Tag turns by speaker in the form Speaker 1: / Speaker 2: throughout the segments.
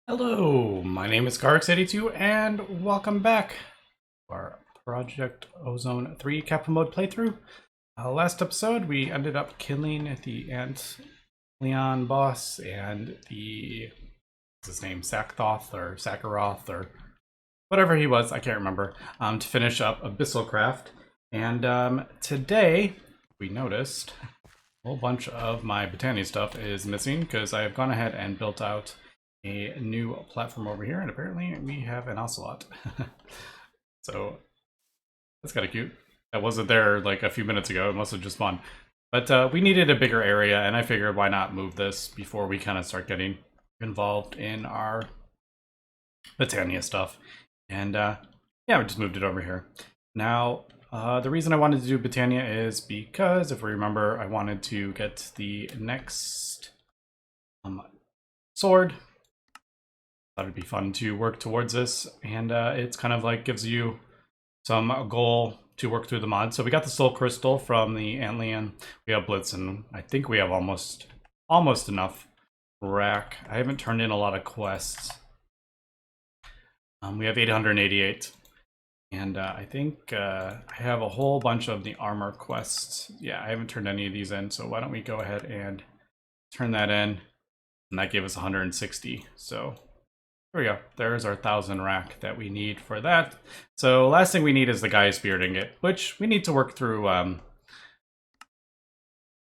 Speaker 1: Hello, my name is Garx82 and welcome back to our Project Ozone 3 Kappa mode playthrough. Last episode we ended up killing the Ant Leon boss and what's his name, Sakthoth or Sakaroth or whatever he was, I can't remember, to finish up Abyssal Craft. And today we noticed a whole bunch of my Botania stuff is missing because I have gone ahead and built out a new platform over here, and apparently we have an ocelot. So that's kind of cute. That wasn't there like a few minutes ago. It must have just spawned. But we needed a bigger area, and I figured why not move this before we kind of start getting involved in our Botania stuff. And yeah, we just moved it over here. Now, the reason I wanted to do Botania is because, if we remember, I wanted to get the next sword. Thought it'd be fun to work towards this, and it's kind of like gives you some goal to work through the mod. So we got the soul crystal from the Antlion. We have Blitz, and I think we have almost enough rack. I haven't turned in a lot of quests. We have 888, and I think I have a whole bunch of the armor quests. Yeah, I haven't turned any of these in, so why don't we go ahead and turn that in, and that gave us 160. So there we go. There's our 1,000 rack that we need for that. So last thing we need is the Gaia Spirit Ingot, which we need to work through. We'll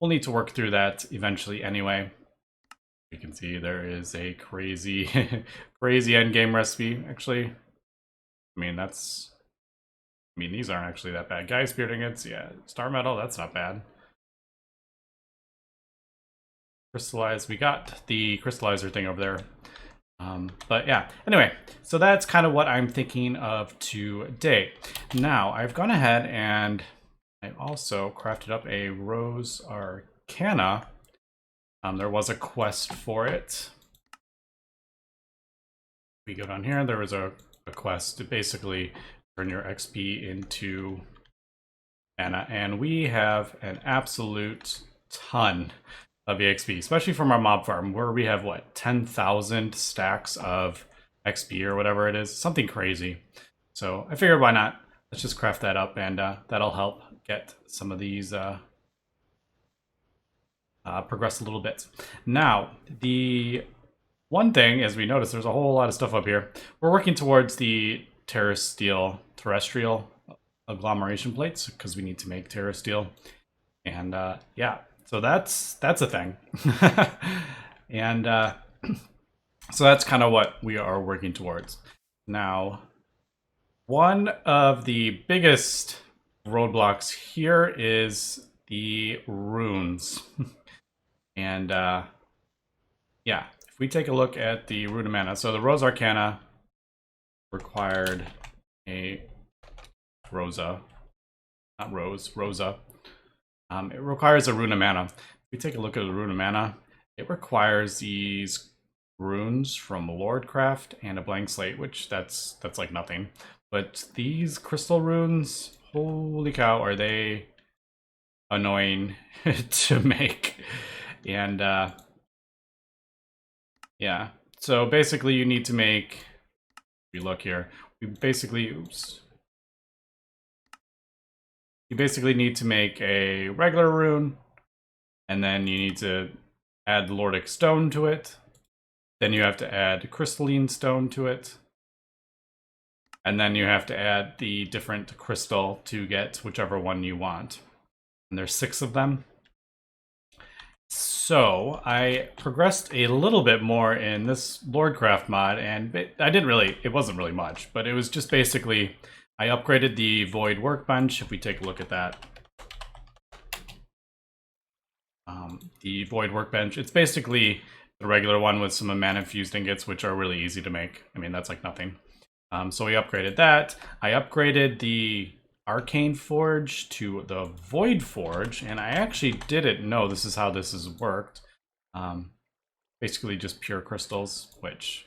Speaker 1: need to work through that eventually anyway. You can see there is a crazy, crazy endgame recipe. Actually, I mean, these aren't actually that bad. Gaia Spirit Ingots, yeah. Star Metal, that's not bad. Crystallize, we got the crystallizer thing over there. But yeah, anyway, so that's kind of what I'm thinking of today. Now, I've gone ahead and I also crafted up a Rose Arcana. There was a quest for it. We go down here, there was a quest to basically turn your XP into mana, and we have an absolute ton of EXP, especially from our mob farm, where we have, what, 10,000 stacks of XP or whatever it is. Something crazy. So I figured why not? Let's just craft that up, and that'll help get some of these progress a little bit. Now, the one thing, as we notice, there's a whole lot of stuff up here. We're working towards the Terrasteel agglomeration plates, because we need to make Terrasteel. And yeah, so that's a thing. And so that's kind of what we are working towards. Now, one of the biggest roadblocks here is the runes. And yeah, if we take a look at the Rune of Mana, so the Rose Arcana required a Rosa. It requires a Rune of Mana. If we take a look at the Rune of Mana, it requires these runes from Lordcraft and a blank slate, which that's like nothing. But these crystal runes, holy cow, are they annoying to make. And yeah, so basically you need to make, if you look here, you basically need to make a regular rune, and then you need to add the Lordic stone to it. Then you have to add crystalline stone to it. And then you have to add the different crystal to get whichever one you want. And there's 6 of them. So I progressed a little bit more in this Lordcraft mod, and it wasn't really much, but it was just basically, I upgraded the Void workbench. If we take a look at that, the Void workbench, it's basically the regular one with some mana infused ingots, which are really easy to make. I mean, that's like nothing. So we upgraded that. I upgraded the Arcane Forge to the Void Forge, and I actually didn't know this is how this has worked. Basically just pure crystals, which,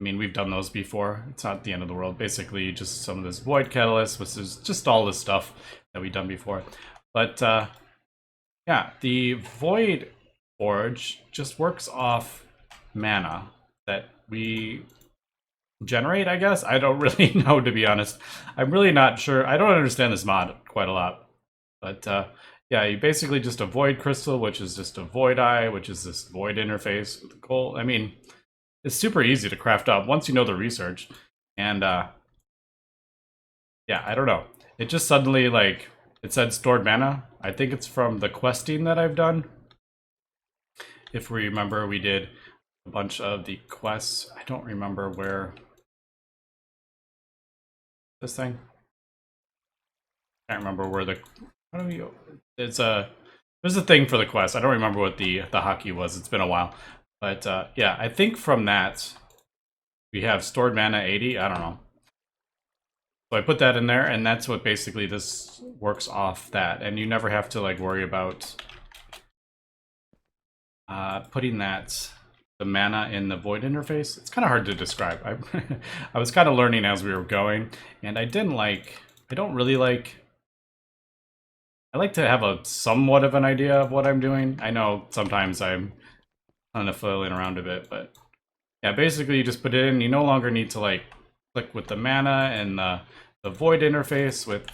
Speaker 1: I mean, we've done those before. It's not the end of the world. Basically just some of this Void Catalyst, which is just all this stuff that we've done before. But yeah, the Void Forge just works off mana. that we generate, I guess. I don't really know, to be honest. I'm really not sure. I don't understand this mod quite a lot. But yeah, you basically just a void crystal, which is just a void eye, which is this void interface with gold. I mean, it's super easy to craft up once you know the research. And yeah, I don't know. It just suddenly, like, it said stored mana. I think it's from the questing that I've done. If we remember, we did a bunch of the quests. I don't remember where this thing. Can't remember where the. How do we? It's a. There's a thing for the quest. I don't remember what the hockey was. It's been a while, but yeah, I think from that we have stored mana 80. I don't know. So I put that in there, and that's what basically this works off that, and you never have to like worry about putting the mana in the void interface. It's kind of hard to describe. I was kind of learning as we were going, and I don't really like. I like to have a somewhat of an idea of what I'm doing. I know sometimes I'm kind of flailing around a bit, but yeah, basically you just put it in. You no longer need to like click with the mana and the void interface with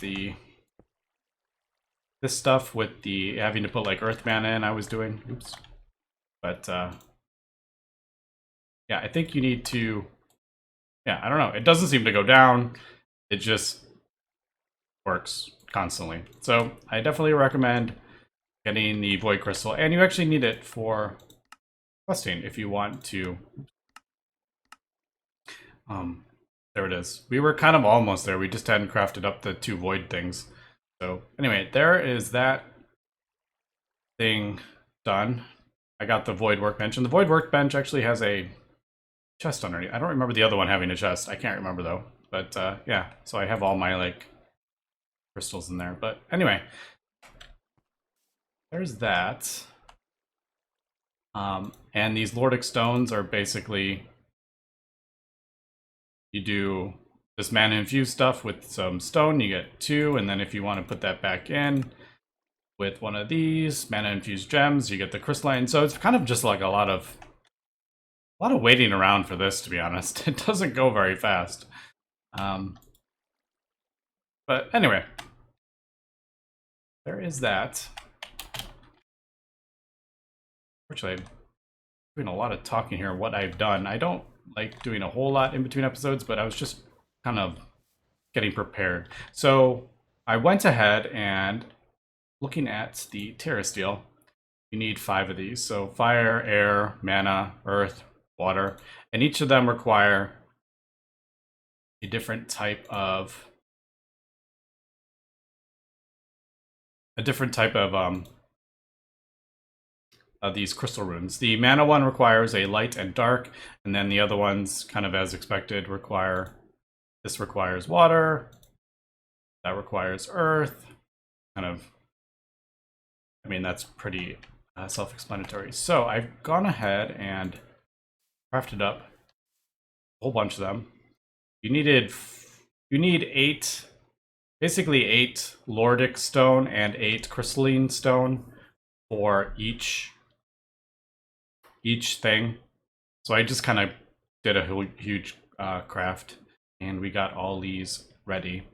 Speaker 1: this stuff with the having to put like earth mana in. I was doing, oops, but yeah, I think you need to. Yeah, I don't know. It doesn't seem to go down. It just works constantly. So I definitely recommend getting the void crystal, and you actually need it for questing if you want to. There it is. We were kind of almost there. We just hadn't crafted up the 2 void things. So anyway, there is that thing done. I got the void workbench, and the void workbench actually has a chest underneath. I don't remember the other one having a chest. I can't remember though. But yeah, so I have all my like crystals in there. But anyway, there's that. And these Lordic stones are basically, you do this mana infused stuff with some stone, you get 2, and then if you want to put that back in with one of these mana infused gems, you get the crystalline. So it's kind of just like a lot of waiting around for this, to be honest. It doesn't go very fast. But anyway, there is that. Unfortunately, I'm doing a lot of talking here, what I've done. I don't like doing a whole lot in between episodes, but I was just kind of getting prepared. So I went ahead and looking at the Terrasteel, you need 5 of these. So fire, air, mana, earth, water, and each of them require a different type of these crystal runes. The mana one requires a light and dark, and then the other ones, kind of as expected, this requires water, that requires earth, kind of, I mean, that's pretty self-explanatory. So I've gone ahead and crafted up a whole bunch of them. You need 8, basically 8 Lordic stone and 8 crystalline stone for each thing. So I just kind of did a huge craft, and we got all these ready.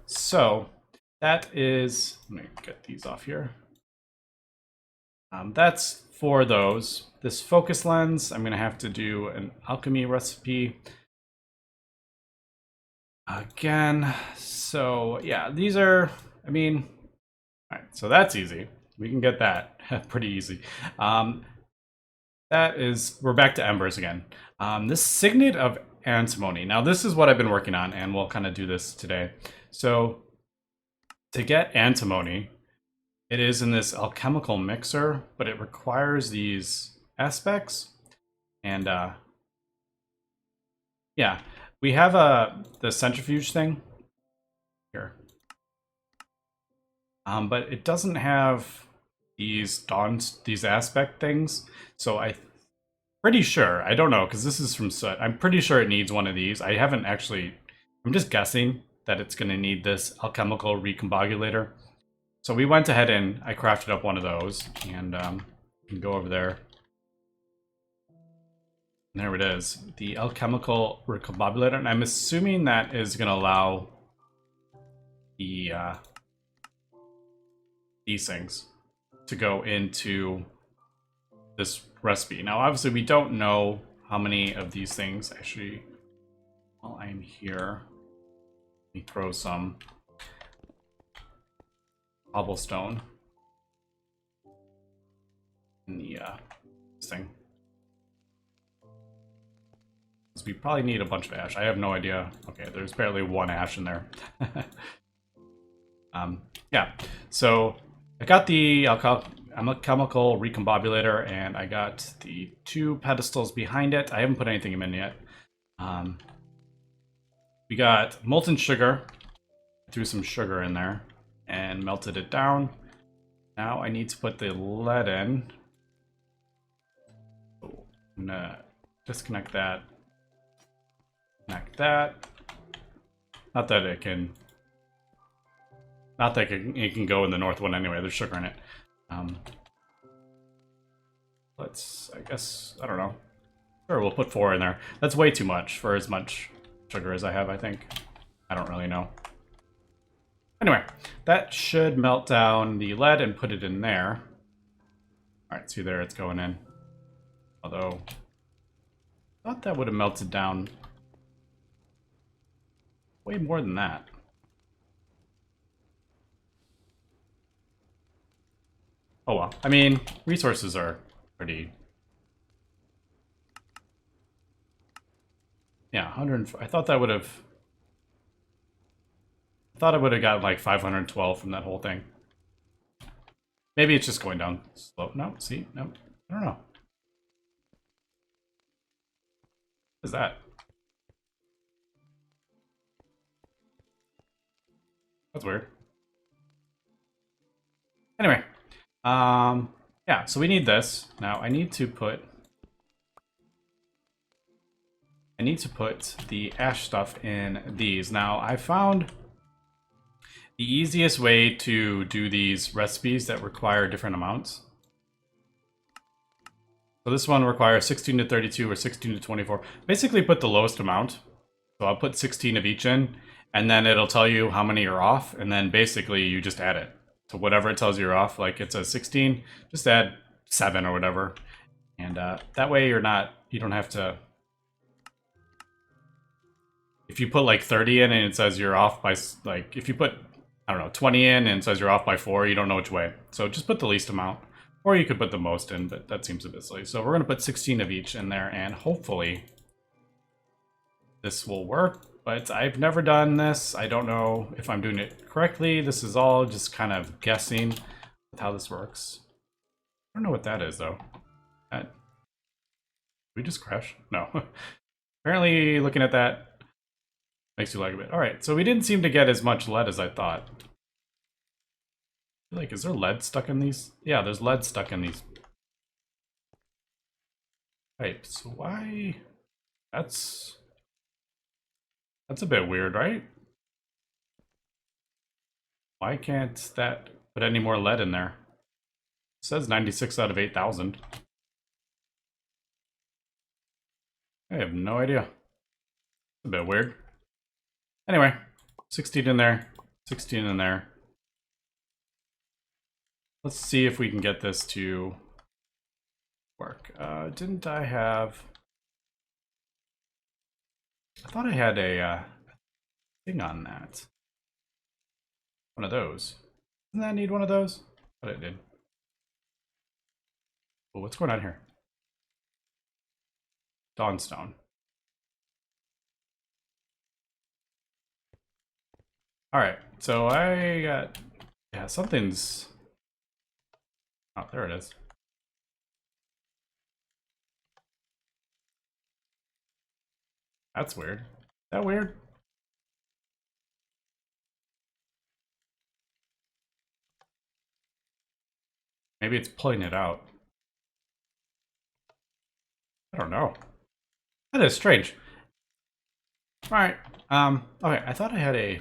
Speaker 1: So that is, let me get these off here. That's for those. This focus lens, I'm gonna have to do an alchemy recipe again. So yeah, these are, I mean, all right, so that's easy. We can get that pretty easy. That is, we're back to Embers again. This signet of antimony. Now this is what I've been working on, and we'll kind of do this today. So to get antimony, it is in this alchemical mixer, but it requires these aspects. And yeah, we have the centrifuge thing here. But it doesn't have these aspect things. So I'm pretty sure, I don't know, because this is from Soot. I'm pretty sure it needs one of these. I haven't actually, I'm just guessing that it's going to need this alchemical recombobulator. So we went ahead and I crafted up one of those, and you can go over there. And there it is, the alchemical recombobulator, and I'm assuming that is going to allow the these things to go into this recipe. Now, obviously, we don't know how many of these things actually. While I'm here, let me throw some cobblestone in the this thing. We probably need a bunch of ash. I have no idea. Okay, there's barely one ash in there. Yeah, so I got the chemical recombobulator, and I got the 2 pedestals behind it. I haven't put anything in yet. We got molten sugar. Threw some sugar in there and melted it down. Now I need to put the lead in. So I'm gonna disconnect that. Connect that. Not that it can go in the north one anyway. There's sugar in it. I guess, I don't know. Sure, we'll put 4 in there. That's way too much for as much sugar as I have, I think. I don't really know. Anyway, that should melt down the lead and put it in there. Alright, see there, it's going in. Although, I thought that would have melted down way more than that. Oh well. I mean, resources are pretty... Yeah, 100... I thought that would have... I thought I would have got like 512 from that whole thing. Maybe it's just going down slow. No, see? No. I don't know. What is that? That's weird. Anyway. Yeah, so we need this. Now I need to put the ash stuff in these. Now I found the easiest way to do these recipes that require different amounts. So this one requires 16 to 32 or 16 to 24. Basically put the lowest amount. So I'll put 16 of each in, and then it'll tell you how many are off, and then basically you just add it. So whatever it tells you you're off, like it says 16, just add 7 or whatever. And that way you don't have to... If you put like 30 in and it says you're off by, like, if you put, I don't know, 20 in and it says you're off by 4, you don't know which way. So just put the least amount. Or you could put the most in, but that seems a bit silly. So we're going to put 16 of each in there, and hopefully this will work. But I've never done this. I don't know if I'm doing it correctly. This is all just kind of guessing with how this works. I don't know what that is, though. Did we just crash? No. Apparently, looking at that makes you lag a bit. All right, so we didn't seem to get as much lead as I thought. Like, is there lead stuck in these? Yeah, there's lead stuck in these pipes. Why? That's a bit weird, right? Why can't that put any more lead in there? It says 96 out of 8,000. I have no idea. A bit weird. Anyway, 16 in there, 16 in there. Let's see if we can get this to work. Didn't I have... I thought I had a thing on that. One of those. Doesn't that need one of those? I thought it did. Oh, what's going on here? Dawnstone. Alright, so I got... Yeah, something's... Oh, there it is. Is that's weird. Is that weird? Maybe it's pulling it out. I don't know. That is strange. Alright. Okay, I thought I had a... I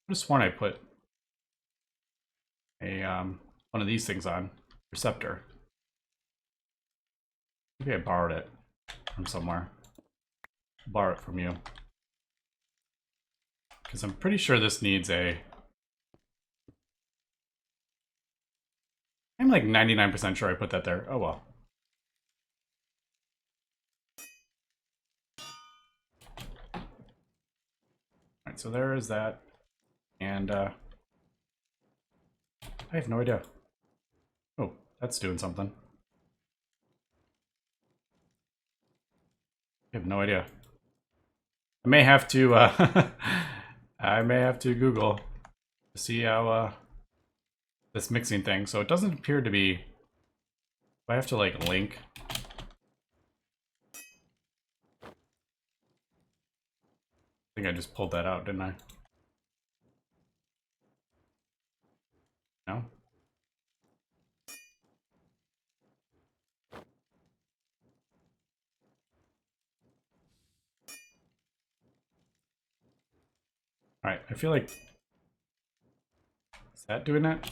Speaker 1: could have sworn I put a one of these things on. Receptor. Maybe I borrowed it. from somewhere. Borrow it from you. Because I'm pretty sure this needs a... I'm like 99% sure I put that there. Oh well. Alright, so there is that. And I have no idea. Oh, that's doing something. I have no idea. I may have to I may have to Google to see how this mixing thing. So it doesn't appear to be... I have to like link. I think I just pulled that out, didn't I? No? Alright, I feel like... Is that doing that?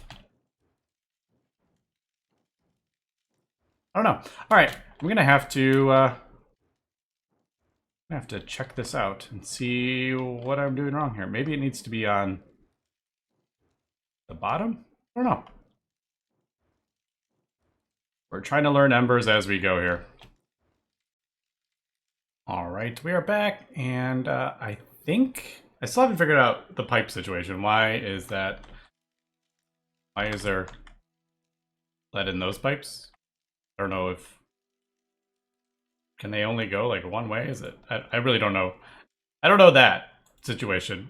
Speaker 1: I don't know. Alright, I'm gonna have to check this out and see what I'm doing wrong here. Maybe it needs to be on the bottom? I don't know. We're trying to learn Embers as we go here. Alright, we are back, and I think... I still haven't figured out the pipe situation. Why is that... Why is there lead in those pipes? I don't know if... Can they only go like one way? Is it? I really don't know. I don't know that situation.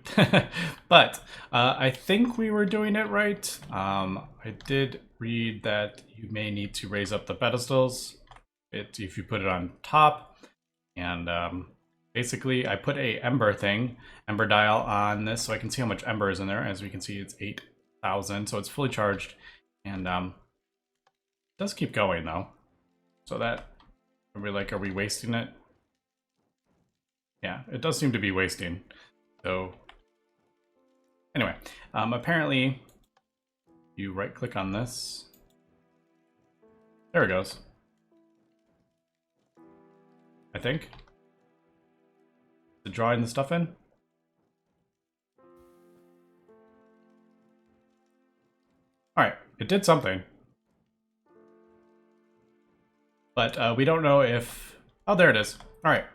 Speaker 1: But I think we were doing it right. I did read that you may need to raise up the pedestals if you put it on top. And basically I put a ember dial on this so I can see how much ember is in there. As we can see, it's 8,000, so it's fully charged. And it does keep going though. So that... Are we wasting it? Yeah, it does seem to be wasting. So, anyway, apparently, you right-click on this. There it goes. I think. Drawing the stuff in. Alright, it did something. But we don't know if... Oh, there it is. Alright.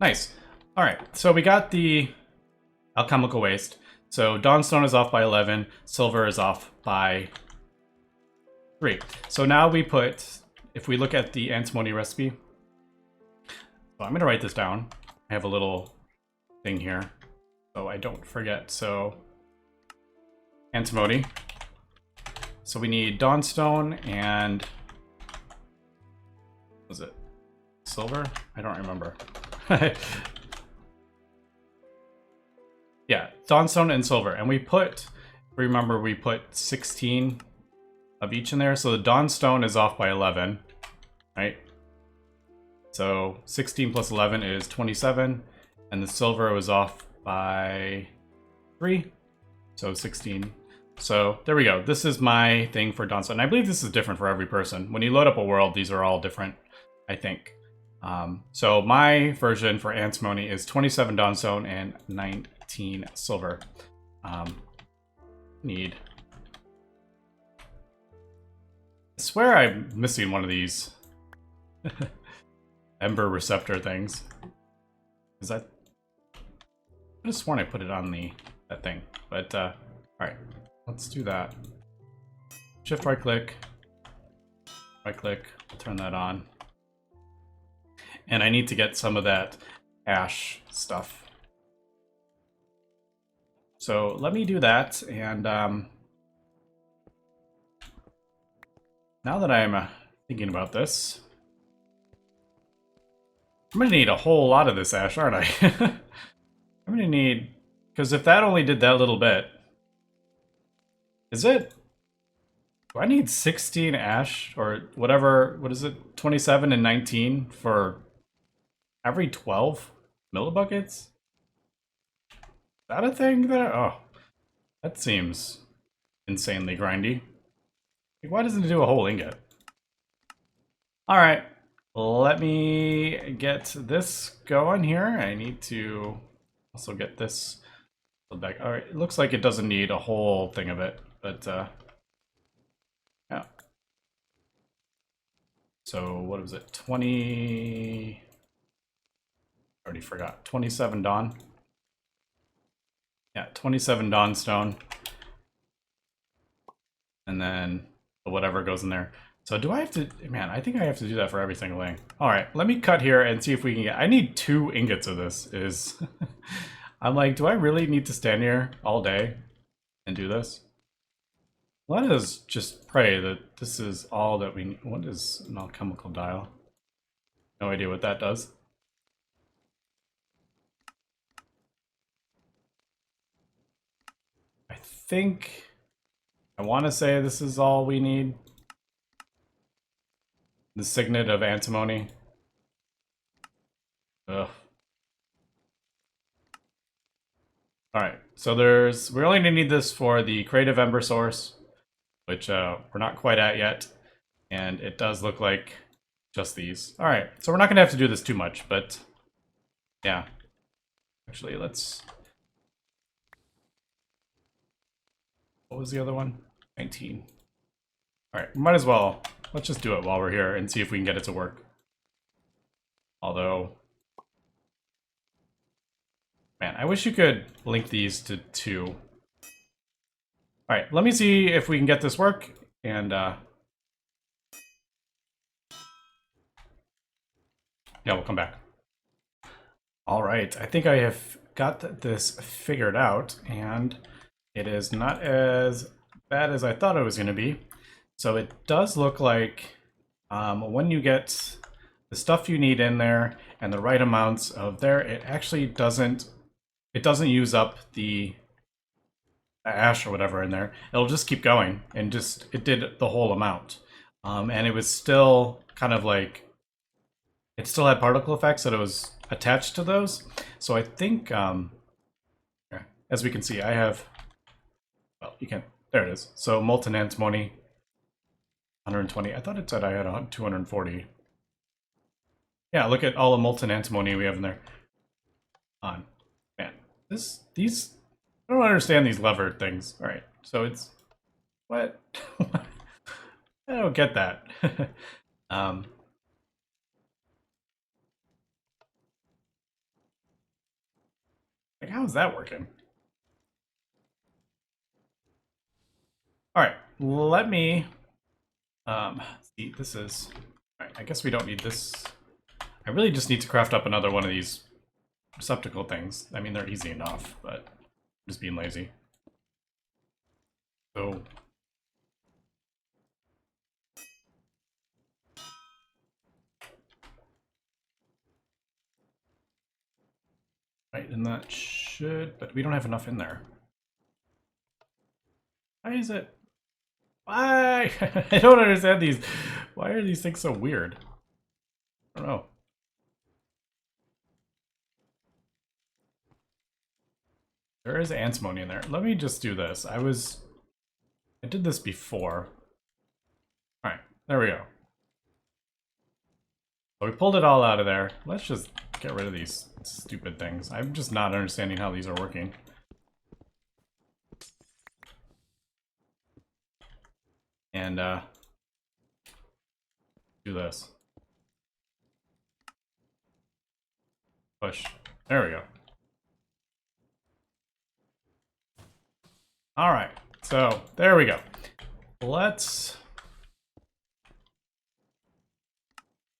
Speaker 1: Nice. Alright, so we got the alchemical waste. So Dawnstone is off by 11. Silver is off by 3. So now we put... If we look at the antimony recipe... So I'm going to write this down. I have a little thing here, so I don't forget. So antimony. So we need Dawnstone and... Was it silver? I don't remember. Yeah, Dawnstone and silver. And we put, remember, we put 16 of each in there. So the Dawnstone is off by 11, right? So 16 plus 11 is 27. And the silver was off by 3. So 16. So there we go. This is my thing for Dawnstone. And I believe this is different for every person. When you load up a world, these are all different, I think. So my version for antimony is 27 Dawnstone and 19 silver. Need... I swear I'm missing one of these Ember receptor things. Is that... I could have sworn I put it on that thing. But, alright. Let's do that. Shift right click. Right click. Turn that on. And I need to get some of that ash stuff. So let me do that. And now that I'm thinking about this, I'm going to need a whole lot of this ash, aren't I? I'm going to need... Because if that only did that little bit... Is it... Do I need 16 ash? Or whatever... What is it? 27 and 19 for... Every 12 millibuckets? Is that a thing that... Oh. That seems insanely grindy. Like, why doesn't it do a whole ingot? Alright. let me get this going here. I need to also get this back. All right, it looks like it doesn't need a whole thing of it, but yeah. So what was it? 20. Already forgot. 27 Dawn. Yeah, 27 Dawn stone. And then whatever goes in there. So do I have to, man, I think I have to do that for every single thing. All right, let me cut here and see if we can get, I need 2 ingots of this is, I'm like, do I really need to stand here all day and do this? Let us just pray that this is all that we need. What is an alchemical dial? No idea what that does. I think, I want to say this is all we need. The signet of antimony. Ugh. Alright, so we're only gonna need this for the creative ember source, which we're not quite at yet. And it does look like just these. Alright, so we're not gonna have to do this too much, but yeah. Actually, let's... What was the other one? 19. Alright, might as well. Let's just do it while we're here and see if we can get it to work. Although... Man, I wish you could link these to 2. Alright, let me see if we can get this work, and yeah, we'll come back. Alright, I think I have got this figured out, and it is not as bad as I thought it was going to be. So it does look like when you get the stuff you need in there and the right amounts of there, it actually doesn't use up the ash or whatever in there. It'll just keep going, and just it did the whole amount. And it was still kind of like, it still had particle effects that it was attached to those. So I think, as we can see, I have, well, you can, there it is. So molten antimony, 120. I thought it said I had 240. Yeah, look at all the molten antimony we have in there. On, man, these, I don't understand these lever things. All right, so it's, what? I don't get that. Like, how is that working? All right, let me, see, this is, all right, I guess we don't need this. I really just need to craft up another one of these receptacle things. I mean, they're easy enough, but I'm just being lazy. So, right, and that should, but we don't have enough in there. Why is it? Why? I don't understand these. Why are these things so weird? I don't know. There is antimony in there. Let me just do this. I did this before. Alright, there we go. So we pulled it all out of there. Let's just get rid of these stupid things. I'm just not understanding how these are working. And do this. Push. There we go. All right, so there we go. Let's,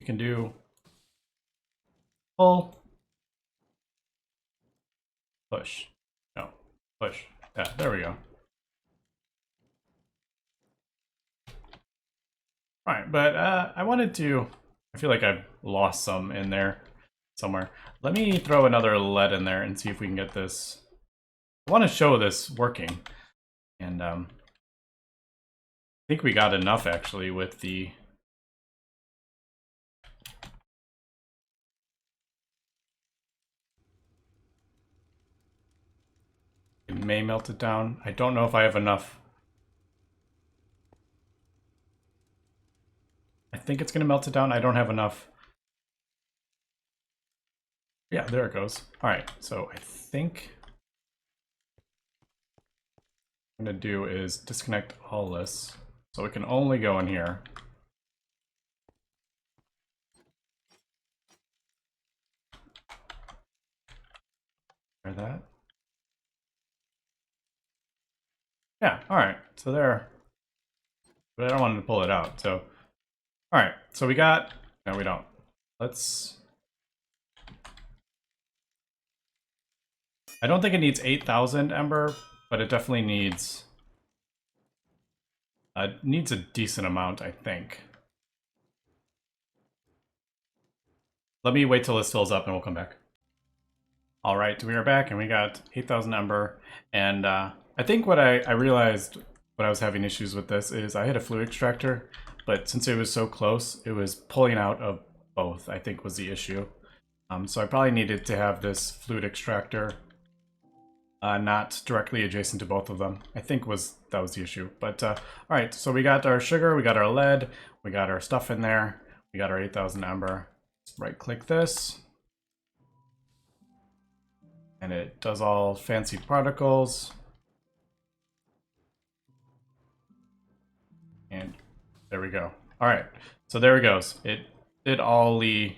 Speaker 1: you can do pull, push, no, push. Yeah, there we go. All right, but I wanted to, I feel like I've lost some in there somewhere. Let me throw another lead in there and see if we can get this. I want to show this working. And I think we got enough actually with the it may melt it down. I don't know if I have enough. I think it's gonna melt it down. I don't have enough Yeah, there it goes. All right, so I think what I'm gonna do is disconnect all this, so it can only go in here. Try that. Yeah, all right, so there. But I don't want to pull it out, so. All right, so we got, no, we don't. Let's, I don't think it needs 8,000 ember, but it definitely needs a decent amount, I think. Let me wait till this fills up and we'll come back. All right, we are back and we got 8,000 ember. And I think what I realized when I was having issues with this is I had a fluid extractor, but since it was so close, it was pulling out of both, I think was the issue. So I probably needed to have this fluid extractor not directly adjacent to both of them. I think that was the issue. But all right, so we got our sugar, we got our lead, we got our stuff in there, we got our 8,000 ember. Let's right click this. And it does all fancy particles. And there we go. All right, so there it goes. It did all the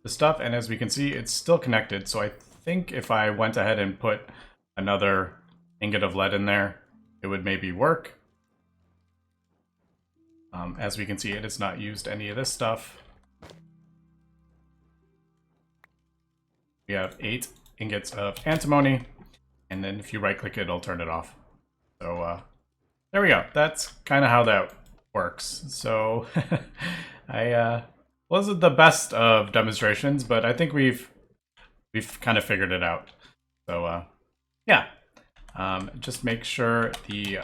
Speaker 1: stuff, and as we can see, it's still connected. So I think if I went ahead and put another ingot of lead in there, it would maybe work. As we can see, it has not used any of this stuff. We have 8 ingots of antimony, and then if you right click it, it'll turn it off. So there we go. That's kind of how that works. So I wasn't the best of demonstrations, but I think we've kind of figured it out. So yeah, just make sure the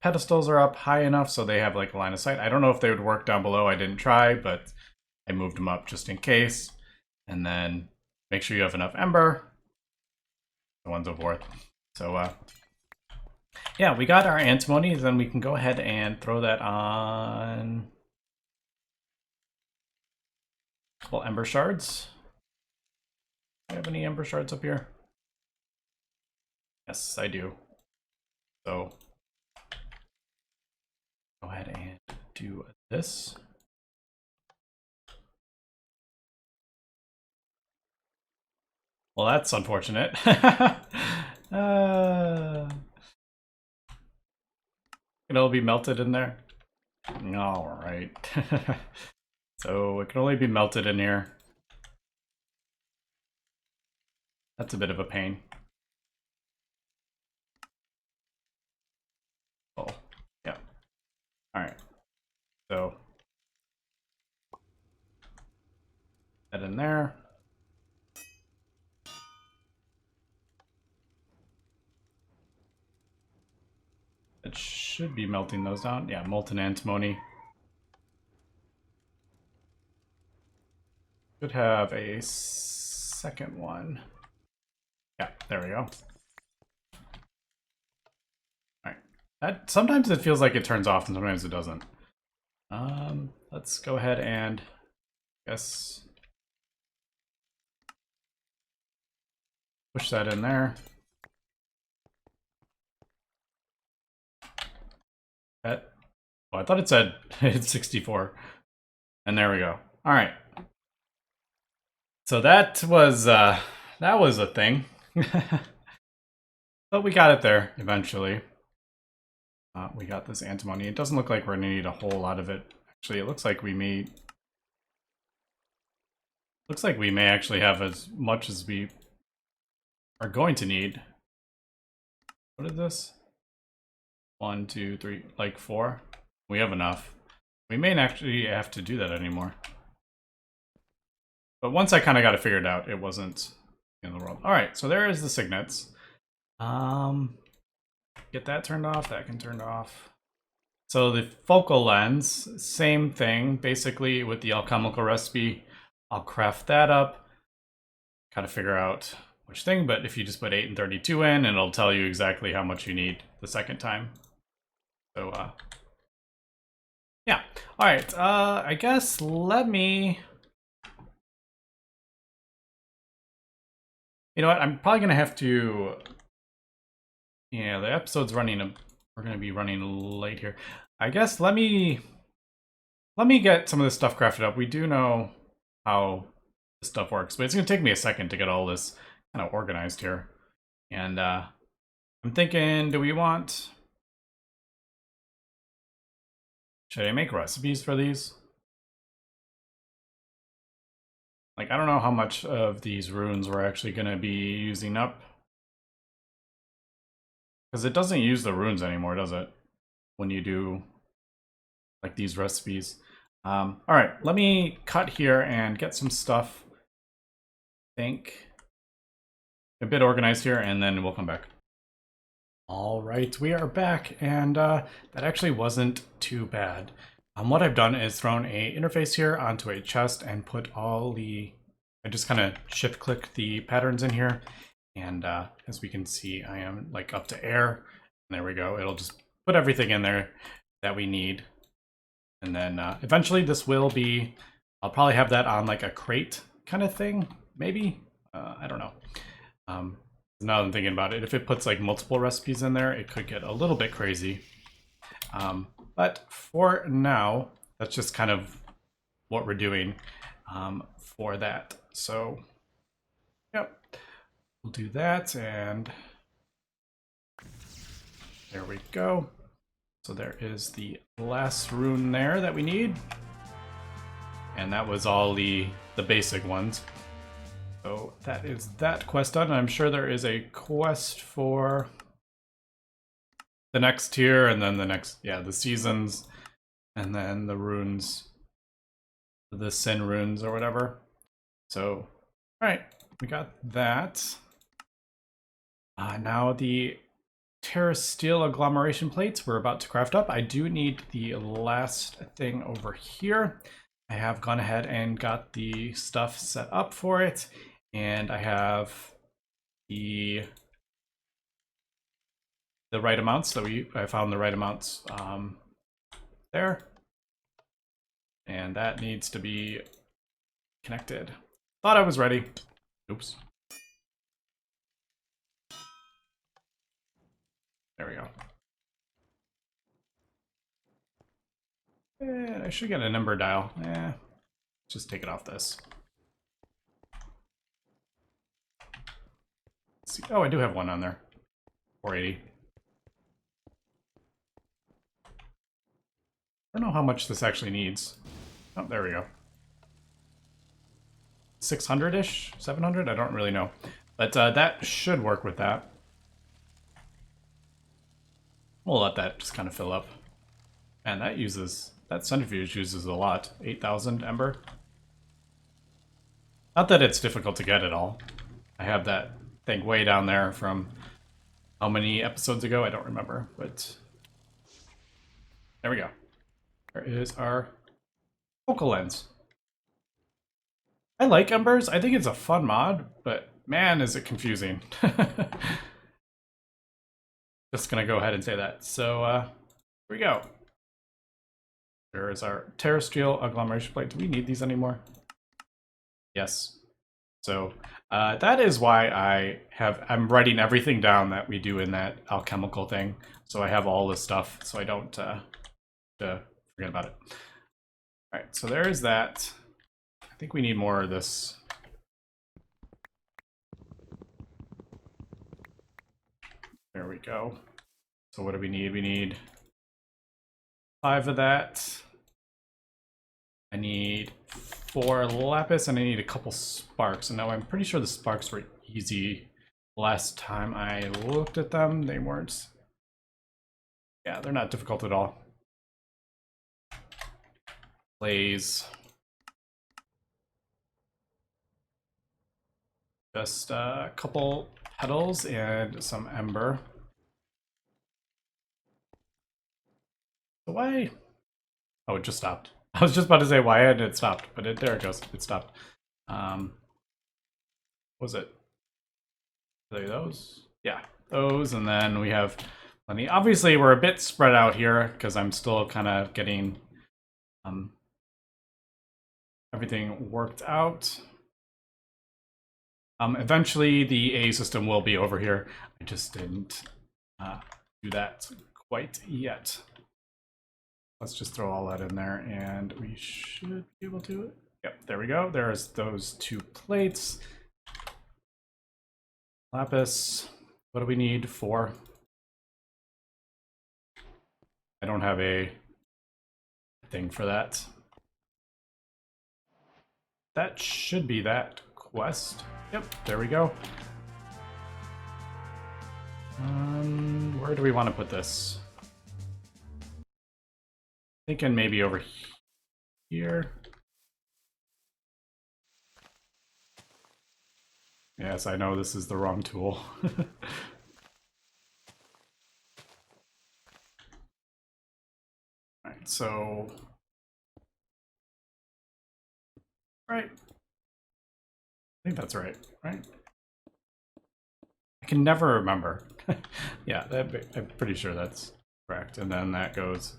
Speaker 1: pedestals are up high enough so they have like a line of sight. I don't know if they would work down below. I didn't try, but I moved them up just in case. And then make sure you have enough ember, so on and so forth. So yeah, we got our antimony. Then we can go ahead and throw that on a couple ember shards. Do I have any ember shards up here? Yes, I do. So go ahead and do this. Well, that's unfortunate. It'll be melted in there. All right. So it can only be melted in here. That's a bit of a pain. Oh, yeah. All right. So that in there. It should be melting those down. Yeah, molten antimony. Should have a second one. Yeah, there we go. All right. Sometimes it feels like it turns off and sometimes it doesn't. Let's go ahead and guess push that in there. Oh, I thought it said it's 64. And there we go. All right. So that was a thing. But we got it there eventually. We got this antimony. It doesn't look like we're gonna need a whole lot of it. Actually, it looks like we may actually have as much as we are going to need. What is this? 1, 2, 3, like 4. We have enough. We may not actually have to do that anymore. But once I kind of got it figured out, it wasn't in the world. All right, so there is the signets. Get that turned off. That can turn off. So the focal lens, same thing. Basically, with the alchemical recipe, I'll craft that up. Gotta figure out which thing, but if you just put 8 and 32 in, and it'll tell you exactly how much you need the second time. So, yeah. All right, I guess let me You know what? I'm probably gonna have to. Yeah, the episode's running. We're gonna be running late here. I guess let me get some of this stuff crafted up. We do know how this stuff works, but it's gonna take me a second to get all this kind of organized here. And I'm thinking, do we want? Should I make recipes for these? Like, I don't know how much of these runes we're actually gonna be using up. Because it doesn't use the runes anymore, does it? When you do, like, these recipes. Alright, let me cut here and get some stuff, I think, a bit organized here, and then we'll come back. Alright, we are back, and that actually wasn't too bad. What I've done is thrown a interface here onto a chest and put all the... I just kind of shift-click the patterns in here, and as we can see, I am like up to air. And there we go. It'll just put everything in there that we need. And then eventually this will be... I'll probably have that on like a crate kind of thing, maybe? I don't know. Now that I'm thinking about it, if it puts like multiple recipes in there, it could get a little bit crazy. But for now, that's just kind of what we're doing for that. So, yep, we'll do that, and there we go. So there is the last rune there that we need. And that was all the basic ones. So that is that quest done. I'm sure there is a quest for the next tier, and then the next, yeah, the seasons, and then the runes, the sin runes or whatever. So, all right, we got that. Now the Terrasteel agglomeration plates we're about to craft up. I do need the last thing over here. I have gone ahead and got the stuff set up for it, and I have the right amounts that I found the right amounts there, and that needs to be connected. Thought I was ready. Oops. There we go. I should get a number dial. Just take it off this. Let's see. Oh, I do have one on there. 480. I don't know how much this actually needs. Oh, there we go. 600-ish? 700? I don't really know. But that should work with that. We'll let that just kind of fill up. And that centrifuge uses a lot. 8,000 ember. Not that it's difficult to get at all. I have that thing way down there from how many episodes ago? I don't remember, but there we go. There is our focal lens. I like Embers. I think it's a fun mod, but man, is it confusing. Just gonna go ahead and say that. So here we go. There is our Terrasteel agglomeration plate. Do we need these anymore? Yes. So that is why I'm writing everything down that we do in that alchemical thing. So I have all this stuff, so I don't forget about it. All right, so there is that. I think we need more of this. There we go. So what do we need? We need 5 of that. I need 4 lapis, and I need a couple sparks. And now I'm pretty sure the sparks were easy. Last time I looked at them, they weren't. Yeah, they're not difficult at all. Blaze. Just a couple petals and some ember. So why? Oh, it just stopped. I was just about to say why and it stopped, but there it goes. It stopped. What was it? Are they those? Yeah, those, and then we have plenty. Obviously, we're a bit spread out here because I'm still kind of getting everything worked out. Eventually, the A system will be over here. I just didn't do that quite yet. Let's just throw all that in there, and we should be able to. Yep, there we go. There's those 2 plates. Lapis. What do we need? 4. I don't have a thing for that. That should be that quest. Yep, there we go. Where do we want to put this? Thinking maybe over here. Yes, I know this is the wrong tool. Alright, so... Right. I think that's right, right? I can never remember. Yeah, I'm pretty sure that's correct. And then that goes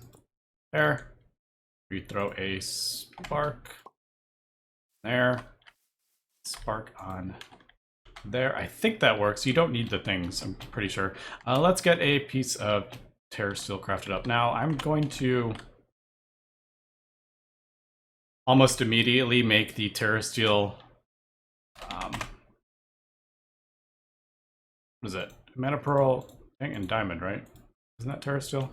Speaker 1: there. We throw a spark there. Spark on there. I think that works. You don't need the things, I'm pretty sure. Let's get a piece of Terrasteel crafted up. Now, I'm going to almost immediately make the Terrasteel. What is it? Mana Pearl thing and Diamond, right? Isn't that Terrasteel?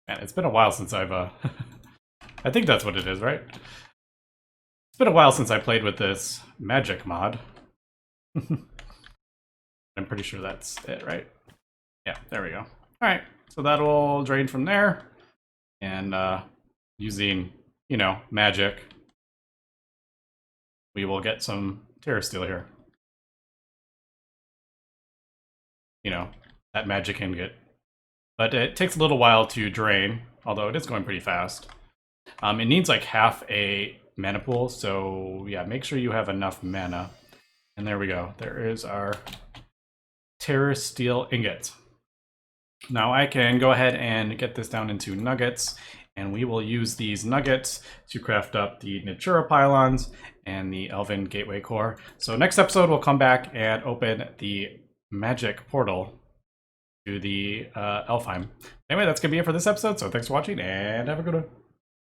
Speaker 1: Man, it's been a while since I've I think that's what it is, right? It's been a while since I played with this magic mod. I'm pretty sure that's it, right? Yeah, there we go. Alright, so that'll drain from there. And using, you know, magic, we will get some Terrasteel here. You know, that magic ingot. But it takes a little while to drain, although it is going pretty fast. It needs like half a mana pool, so yeah, make sure you have enough mana. And there we go. There is our Terrasteel ingot. Now I can go ahead and get this down into nuggets, and we will use these nuggets to craft up the Natura pylons and the Elven Gateway Core. So next episode, we'll come back and open the magic portal to the Elfheim. Anyway, that's going to be it for this episode, so thanks for watching, and have a good one.